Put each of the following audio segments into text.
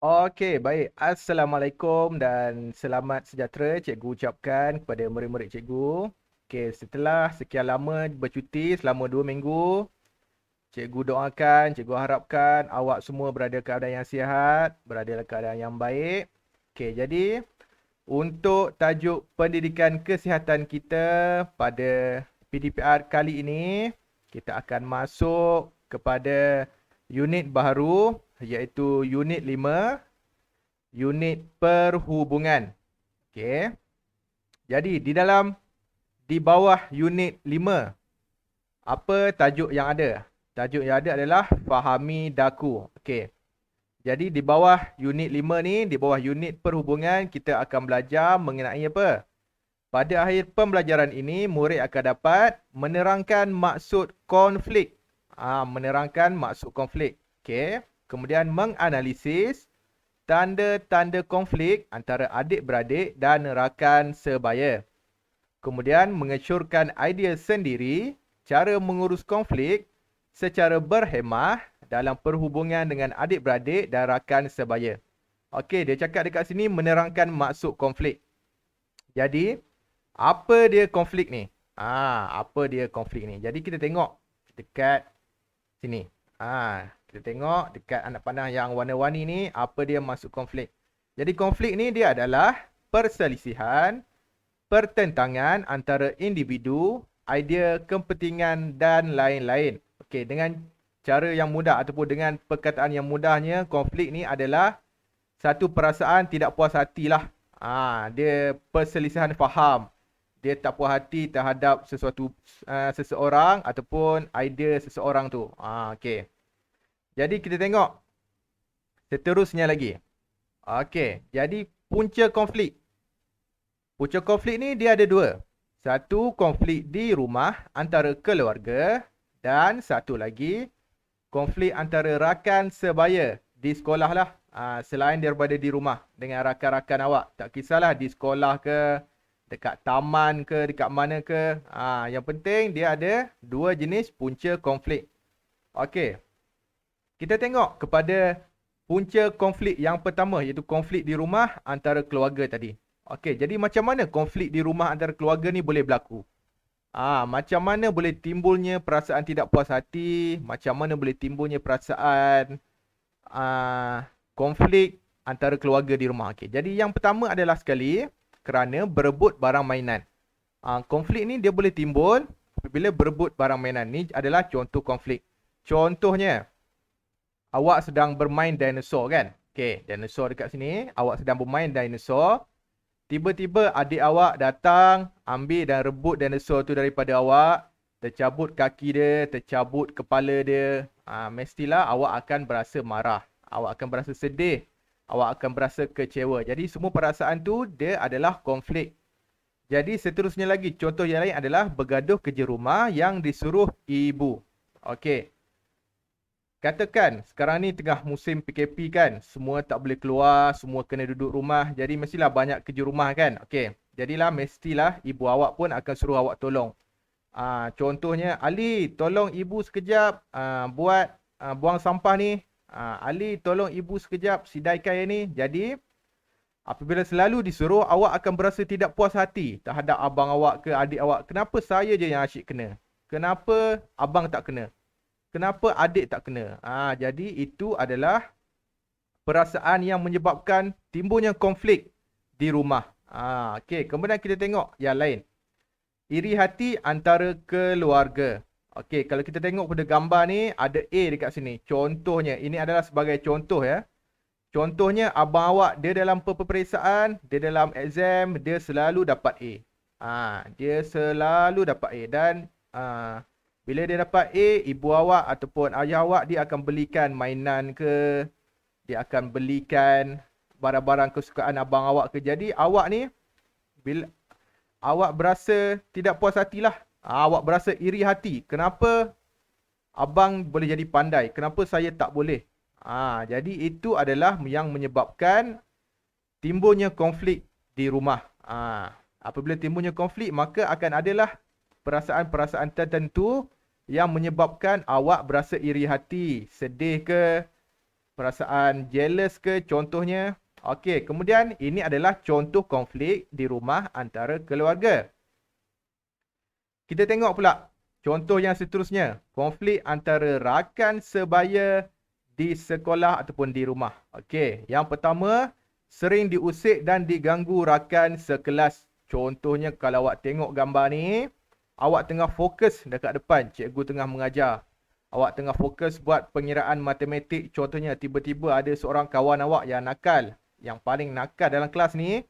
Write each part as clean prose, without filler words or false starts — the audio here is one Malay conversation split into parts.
Okey, baik. Assalamualaikum dan selamat sejahtera cikgu ucapkan kepada murid-murid cikgu. Okey, setelah sekian lama bercuti selama 2 minggu, cikgu doakan, cikgu harapkan awak semua berada keadaan yang sihat, berada dalam keadaan yang baik. Okey, jadi untuk tajuk pendidikan kesihatan kita pada PDPR kali ini, kita akan masuk kepada unit baru iaitu unit 5, unit perhubungan. Okey. Jadi di bawah unit 5, apa tajuk yang ada? Tajuk yang ada adalah fahami daku. Okey. Jadi di bawah unit 5 ni, di bawah unit perhubungan, kita akan belajar mengenai apa? Pada akhir pembelajaran ini, murid akan dapat menerangkan maksud konflik. Menerangkan maksud konflik. Okey. Kemudian menganalisis tanda-tanda konflik antara adik-beradik dan rakan sebaya. Kemudian mengesyorkan idea sendiri cara mengurus konflik secara berhemah dalam perhubungan dengan adik-beradik dan rakan sebaya. Okey, dia cakap dekat sini menerangkan maksud konflik. Jadi, apa dia konflik ni? Apa dia konflik ni? Jadi kita tengok dekat sini. Kita tengok dekat anak panah yang warna-warni ni, apa dia maksud konflik. Jadi konflik ni dia adalah perselisihan, pertentangan antara individu, idea, kepentingan dan lain-lain. Okey, dengan cara yang mudah ataupun dengan perkataan yang mudahnya, konflik ni adalah satu perasaan tidak puas hati lah. Dia perselisihan faham. Dia tak puas hati terhadap seseorang ataupun idea seseorang tu. Okey. Jadi kita tengok seterusnya lagi. Okey, jadi punca konflik. Punca konflik ni dia ada dua. Satu, konflik di rumah antara keluarga dan satu lagi konflik antara rakan sebaya di sekolah lah. Selain daripada di rumah dengan rakan-rakan awak. Tak kisahlah di sekolah ke, dekat taman ke, dekat mana ke. Yang penting dia ada dua jenis punca konflik. Okey. Kita tengok kepada punca konflik yang pertama, iaitu konflik di rumah antara keluarga tadi. Okey, jadi macam mana konflik di rumah antara keluarga ni boleh berlaku? Macam mana boleh timbulnya perasaan tidak puas hati? Macam mana boleh timbulnya perasaan konflik antara keluarga di rumah? Okey, jadi yang pertama adalah sekali kerana berebut barang mainan. Konflik ni dia boleh timbul apabila berebut barang mainan. Ni adalah contoh konflik. Contohnya, awak sedang bermain dinosaur kan? Okey, dinosaur dekat sini. Awak sedang bermain dinosaur. Tiba-tiba adik awak datang, ambil dan rebut dinosaur tu daripada awak. Tercabut kaki dia, tercabut kepala dia. Mestilah awak akan berasa marah. Awak akan berasa sedih. Awak akan berasa kecewa. Jadi semua perasaan tu dia adalah konflik. Jadi seterusnya lagi, contoh yang lain adalah bergaduh kerja rumah yang disuruh ibu. Okey. Katakan sekarang ni tengah musim PKP kan. Semua tak boleh keluar, semua kena duduk rumah. Jadi mestilah banyak kerja rumah kan. Okey. Jadilah mestilah ibu awak pun akan suruh awak tolong. Contohnya, Ali tolong ibu sekejap buang sampah ni. Ali tolong ibu sekejap sidaikan yang ni. Jadi apabila selalu disuruh, awak akan berasa tidak puas hati terhadap abang awak ke adik awak. Kenapa saya je yang asyik kena? Kenapa abang tak kena? Kenapa adik tak kena? Jadi itu adalah perasaan yang menyebabkan timbulnya konflik di rumah. Okey, kemudian kita tengok yang lain. Iri hati antara keluarga. Okey, kalau kita tengok pada gambar ni, ada A dekat sini. Contohnya, ini adalah sebagai contoh ya. Contohnya, abang awak, dia dalam peperiksaan, dia dalam exam, dia selalu dapat A. Dia selalu dapat A. Dan bila dia dapat A, ibu awak ataupun ayah awak, dia akan belikan mainan ke, dia akan belikan barang-barang kesukaan abang awak ke. Jadi awak ni, bila awak berasa tidak puas hatilah. Awak berasa iri hati. Kenapa abang boleh jadi pandai? Kenapa saya tak boleh? Jadi itu adalah yang menyebabkan timbulnya konflik di rumah. Apabila timbulnya konflik, maka akan adalah perasaan-perasaan tertentu yang menyebabkan awak berasa iri hati, sedih ke, Perasaan jealous ke contohnya. Okey, kemudian ini adalah contoh konflik di rumah antara keluarga. Kita tengok pula contoh yang seterusnya. Konflik antara rakan sebaya di sekolah ataupun di rumah. Okey, yang pertama, sering diusik dan diganggu rakan sekelas. Contohnya kalau awak tengok gambar ni, awak tengah fokus dekat depan, cikgu tengah mengajar. Awak tengah fokus buat pengiraan matematik. Contohnya tiba-tiba ada seorang kawan awak yang nakal. Yang paling nakal dalam kelas ni,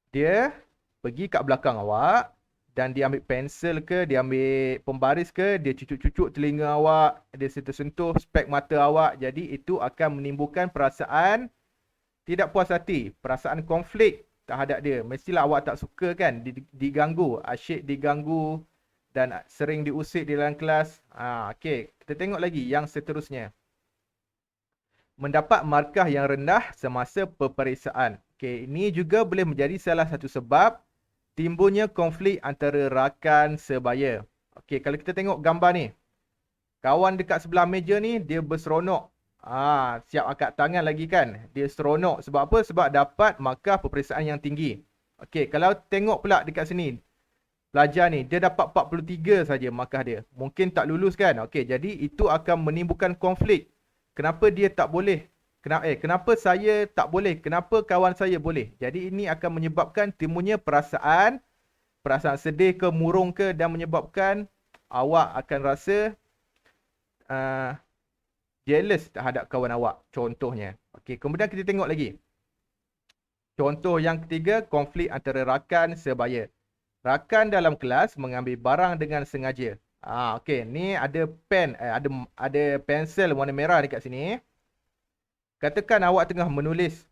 dia pergi kat belakang awak dan dia ambil pensel ke, dia ambil pembaris ke, dia cucuk-cucuk telinga awak, dia sentuh-sentuh spek mata awak. Jadi itu akan menimbulkan perasaan tidak puas hati, perasaan konflik terhadap dia. Mestilah awak tak suka kan diganggu, asyik diganggu dan sering diusik di dalam kelas. Okey, kita tengok lagi yang seterusnya. Mendapat markah yang rendah semasa peperiksaan. Okey, ini juga boleh menjadi salah satu sebab timbulnya konflik antara rakan sebaya. Okey, kalau kita tengok gambar ni, kawan dekat sebelah meja ni dia berseronok. Siap angkat tangan lagi kan. Dia seronok. Sebab apa? Sebab dapat markah peperiksaan yang tinggi. Okey, kalau tengok pula dekat sini, pelajar ni dia dapat 43 saja markah dia. Mungkin tak lulus kan? Okey, jadi itu akan menimbulkan konflik. Kenapa dia tak boleh? Kenapa saya tak boleh? Kenapa kawan saya boleh? Jadi ini akan menyebabkan timbulnya perasaan sedih ke, murung ke, dan menyebabkan awak akan rasa jealous terhadap kawan awak. Contohnya. Okey, kemudian kita tengok lagi. Contoh yang ketiga, konflik antara rakan sebaya. Rakan dalam kelas mengambil barang dengan sengaja. Okey, ni ada pen, ada pensel warna merah dekat sini. Katakan awak tengah menulis,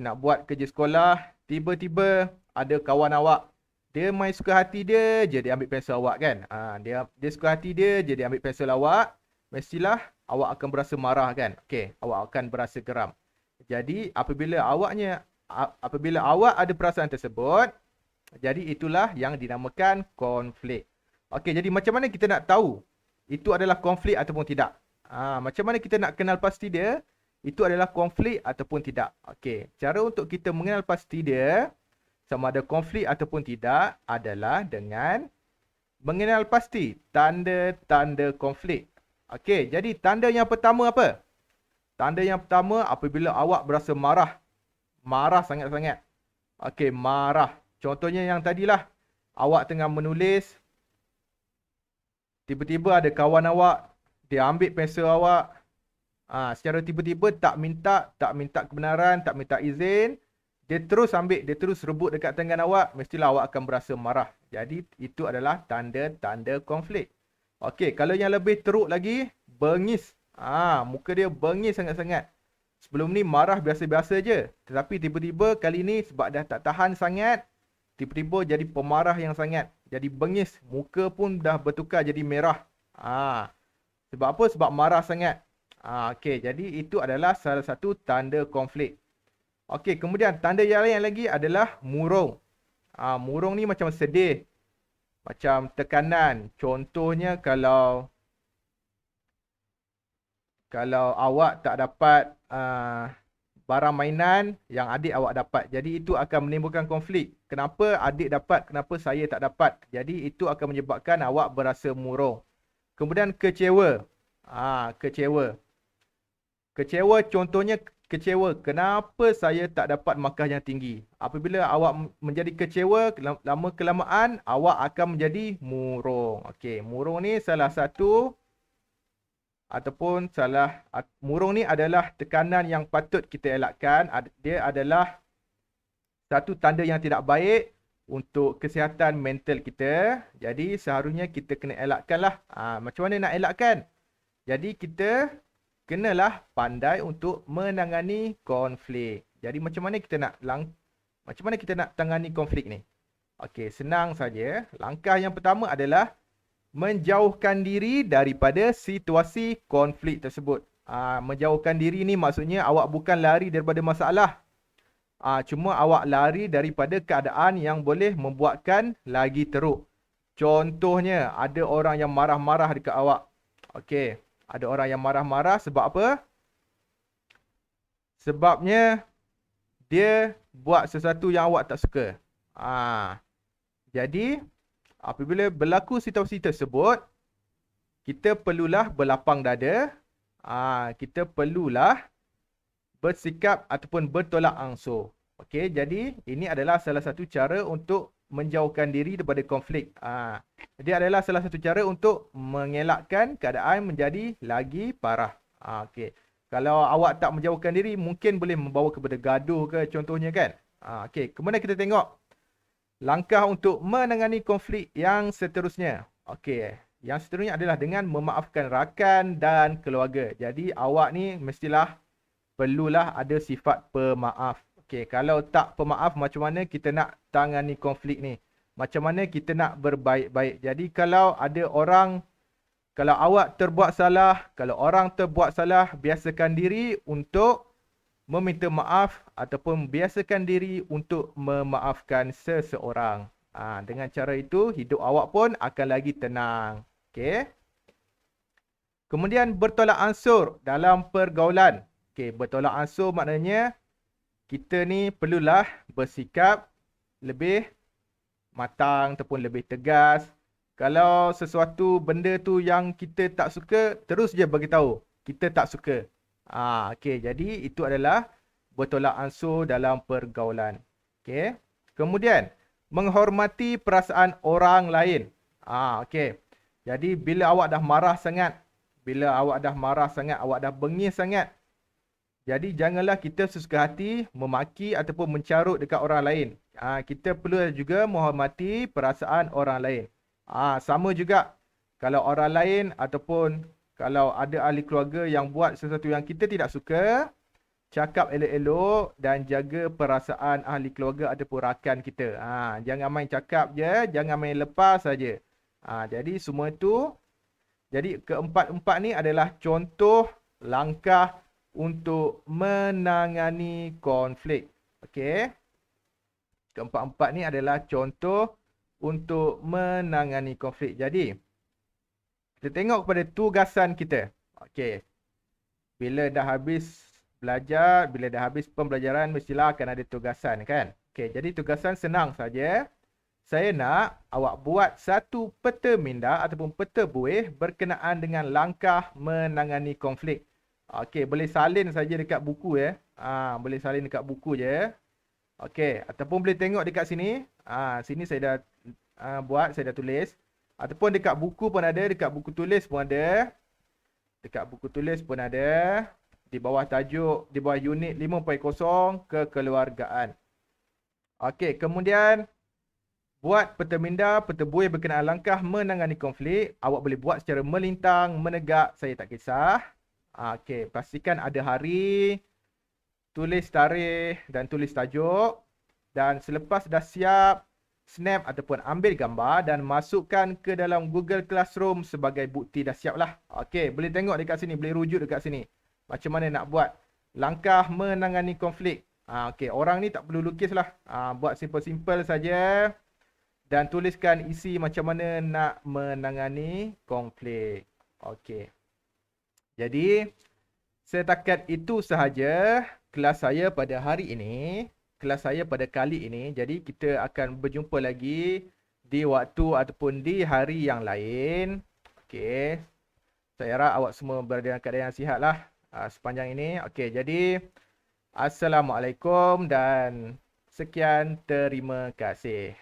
nak buat kerja sekolah, tiba-tiba ada kawan awak, dia main suka hati dia je dia ambil pensel awak kan. Dia suka hati dia je dia ambil pensel awak, mestilah awak akan berasa marah kan. Okey, awak akan berasa geram. Jadi apabila awak ada perasaan tersebut, jadi itulah yang dinamakan konflik. Okey, jadi macam mana kita nak tahu itu adalah konflik ataupun tidak? Macam mana kita nak kenal pasti dia itu adalah konflik ataupun tidak? Okey, cara untuk kita mengenal pasti dia sama ada konflik ataupun tidak adalah dengan mengenal pasti tanda-tanda konflik. Okey, jadi tanda yang pertama apa? Tanda yang pertama apabila awak berasa marah. Marah sangat-sangat. Okey, marah. Contohnya yang tadilah, awak tengah menulis, tiba-tiba ada kawan awak, dia ambil pensel awak, secara tiba-tiba tak minta kebenaran, tak minta izin, dia terus ambil, dia terus rebut dekat tangan awak, mestilah awak akan berasa marah. Jadi itu adalah tanda-tanda konflik. Okey, kalau yang lebih teruk lagi, bengis. Muka dia bengis sangat-sangat. Sebelum ni marah biasa-biasa je, tetapi tiba-tiba kali ni sebab dah tak tahan sangat, tiba-tiba jadi pemarah yang sangat. Jadi bengis. Muka pun dah bertukar jadi merah. Sebab apa? Sebab marah sangat. Okey, jadi itu adalah salah satu tanda konflik. Okey, kemudian tanda yang lain lagi adalah murung. Murung ni macam sedih. Macam tekanan. Contohnya kalau awak tak dapat barang mainan yang adik awak dapat. Jadi itu akan menimbulkan konflik. Kenapa adik dapat, kenapa saya tak dapat? Jadi itu akan menyebabkan awak berasa murung. Kemudian kecewa. Kecewa. Kecewa contohnya kecewa. Kenapa saya tak dapat markah yang tinggi? Apabila awak menjadi kecewa, lama kelamaan awak akan menjadi murung. Okey, murung ni salah satu murung ni adalah tekanan yang patut kita elakkan. Dia adalah satu tanda yang tidak baik untuk kesihatan mental kita. Jadi seharusnya kita kena elakkanlah. Macam mana nak elakkan? Jadi kita kenalah pandai untuk menangani konflik. Jadi macam mana kita nak tangani konflik ni? Okey, senang saja. Langkah yang pertama adalah menjauhkan diri daripada situasi konflik tersebut. Menjauhkan diri ni maksudnya awak bukan lari daripada masalah. Cuma awak lari daripada keadaan yang boleh membuatkan lagi teruk. Contohnya, ada orang yang marah-marah dekat awak. Okey. Ada orang yang marah-marah sebab apa? Sebabnya dia buat sesuatu yang awak tak suka. Jadi apabila berlaku situasi tersebut, kita perlulah berlapang dada. Kita perlulah bersikap ataupun bertolak ansur. Okey, jadi ini adalah salah satu cara untuk menjauhkan diri daripada konflik. Jadi adalah salah satu cara untuk mengelakkan keadaan menjadi lagi parah. Okey. Kalau awak tak menjauhkan diri, mungkin boleh membawa kepada gaduh ke contohnya kan. Okey, kemudian kita tengok langkah untuk menangani konflik yang seterusnya. Okey, yang seterusnya adalah dengan memaafkan rakan dan keluarga. Jadi awak ni mestilah perlulah ada sifat pemaaf. Okey, kalau tak pemaaf, macam mana kita nak tangani konflik ni? Macam mana kita nak berbaik-baik? Jadi kalau ada orang, kalau awak terbuat salah, kalau orang terbuat salah, biasakan diri untuk meminta maaf ataupun biasakan diri untuk memaafkan seseorang. Dengan cara itu, hidup awak pun akan lagi tenang. Okey. Kemudian bertolak ansur dalam pergaulan. Okey, bertolak ansur maknanya kita ni perlulah bersikap lebih matang ataupun lebih tegas. Kalau sesuatu benda tu yang kita tak suka, terus je bagi tahu kita tak suka. Okey, jadi itu adalah bertolak ansur dalam pergaulan. Okey. Kemudian menghormati perasaan orang lain. Okey. Jadi bila awak dah marah sangat, awak dah bengis sangat, jadi janganlah kita sesuka hati memaki ataupun mencarut dekat orang lain. Kita perlu juga menghormati perasaan orang lain. Sama juga kalau orang lain ataupun kalau ada ahli keluarga yang buat sesuatu yang kita tidak suka, cakap elok-elok dan jaga perasaan ahli keluarga ataupun rakan kita. Jangan main cakap je, jangan main lepas saja. Jadi semua itu, jadi keempat-empat ni adalah contoh langkah untuk menangani konflik. Okey. Keempat-empat ni adalah contoh untuk menangani konflik. Jadi, kita tengok kepada tugasan kita. Okey. Bila dah habis belajar, bila dah habis pembelajaran, mestilah akan ada tugasan kan? Okey, jadi tugasan senang saja. Saya nak awak buat satu peta minda ataupun peta buih berkenaan dengan langkah menangani konflik. Okey, boleh salin saja dekat buku ya. Boleh salin dekat buku je. Okey, ataupun boleh tengok dekat sini. Sini saya dah buat, saya dah tulis. Ataupun dekat buku pun ada, dekat buku tulis pun ada. Dekat buku tulis pun ada. Di bawah tajuk, di bawah unit 5.0 kekeluargaan. Okey, kemudian buat peta minda, peta buih berkenaan langkah menangani konflik. Awak boleh buat secara melintang, menegak, saya tak kisah. Okey, pastikan ada hari, tulis tarikh dan tulis tajuk. Dan selepas dah siap, snap ataupun ambil gambar dan masukkan ke dalam Google Classroom sebagai bukti dah siap lah. Okey, boleh tengok dekat sini, boleh rujuk dekat sini. Macam mana nak buat langkah menangani konflik. Okey, orang ni tak perlu lukis lah. Buat simple-simple saja. Dan tuliskan isi macam mana nak menangani konflik. Okey. Jadi, setakat itu sahaja kelas saya pada hari ini. Kelas saya pada kali ini. Jadi, kita akan berjumpa lagi di waktu ataupun di hari yang lain. Okey. Saya harap awak semua berada dalam keadaan yang sihat lah sepanjang ini. Okey, jadi Assalamualaikum dan sekian, terima kasih.